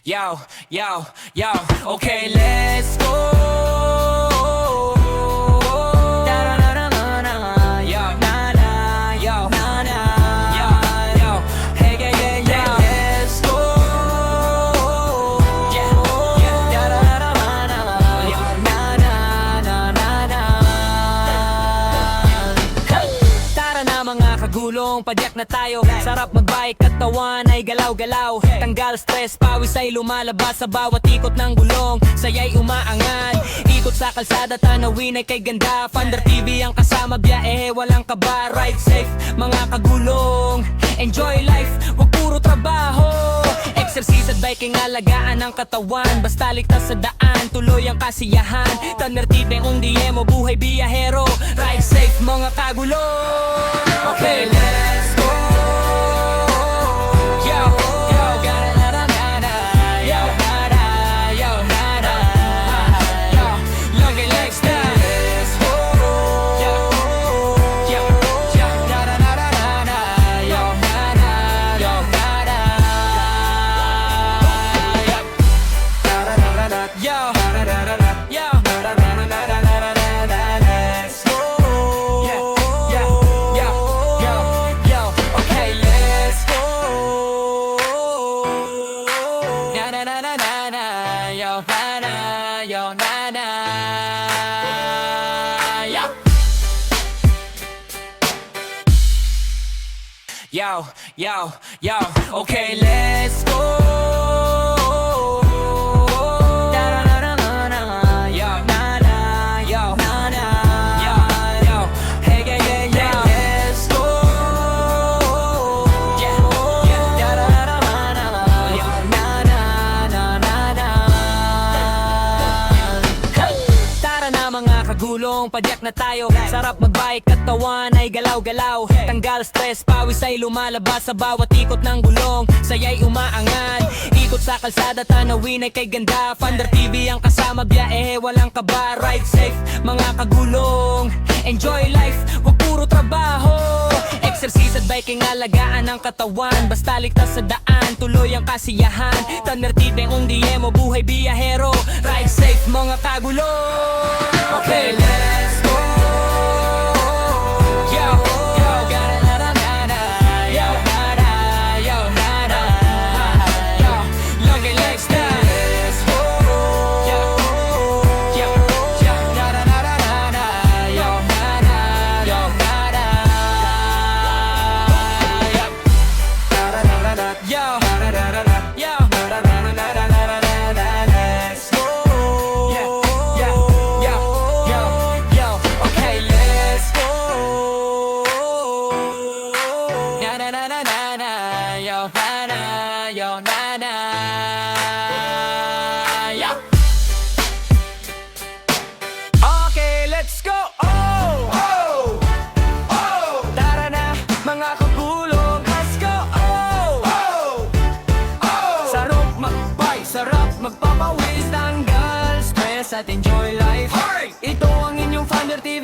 Yo, yo, yo, okay, let's go. Da-da-da-da-da-da. Yo, na-na, yo, na-na, yo, yo, hey, yeah, yeah, yeah, let's go. Yeah, yeah, da-da-da-da-da. Yo, na-na-na-na-na. Hey! Tara na mga kagulong, padyak na tayo. Sarap magbike, katawan ay galaw-galaw. Tanggal stress, pawis ay lumalabas sa bawat ikot ng gulong. Saya'y umaangat, ikot sa kalsada, tanawin ay kay ganda. Thunder TV ang kasama, biyahe walang kaba. Ride safe, mga kagulong, enjoy life, wag puro trabaho. Exercise at biking, alagaan ang katawan. Basta ligtas sa daan, tuloy ang kasiyahan. Thunder TV ang mo, buhay biyahero. Ride safe, mga kagulong. Okay, let's go. Yo, yo, ga-da-da-da-da. Yo, da-da, yo, da-da. Yo, looking like style. Let's go. Yo, yo, yo, da-da-da-da-da. Yo, da-da, yo, da-da. Yo, da-da-da-da. Yo, da-da-da-da-da-da-da-da. Let's go. Yeah, yeah, yo, yo, yo. Okay, let's go. Na-na-na-na-na-na. Yo, na-na, yo, na-na. Yo. Yo, yo, yo, okay, let's go. Da-da-da-da-da-da. Yo, na-na, yo, na-na, yo, yo, hey, yeah, yeah, yeah, let's go. Yeah, yeah, da-da-da-da-da. Yo, na-na, na-na-na. Hey! Tara na mga kagulong, padyak na tayo. Sarap magbike, katawan ay galaw-galaw. Tanggal stress, pawis ay lumalabas sa bawat ikot ng gulong. Saya'y umaangat, ikot sa kalsada, tanawin ay kay ganda. Thunder TV ang kasama, biyahe walang kaba. Ride safe, mga kagulong, enjoy life, wag puro trabaho. Exercise at biking, alagaan ang katawan. Basta ligtas sa daan, tuloy ang kasiyahan. Thunder TV ang mo, buhay biyahero. Ride safe, mga kagulong. Okay, let's go. Yo, yo, ga-da-da-da-da. Yo, da-da, yo, da-da. Yo, looking like style. Let's go. Yo, yo, yo, da-da-da-da-da. Yo, da-da, yo, da-da. Yo, da-da-da-da. Yo, da-da-da-da-da-da-da. Let's go. Yeah, yeah, yo, yo, yo. Okay, let's go. Na-na-na-na-na-na. Yo, na-na, yo, na-na. Yo. Okay, let's go. Oh, oh, oh. Tara na, mga kagulong, let's go. Oh, oh, oh. Sarap magbike, sarap magpapawis, tanggal stress at enjoy life. Ito ang inyong Thunder TV.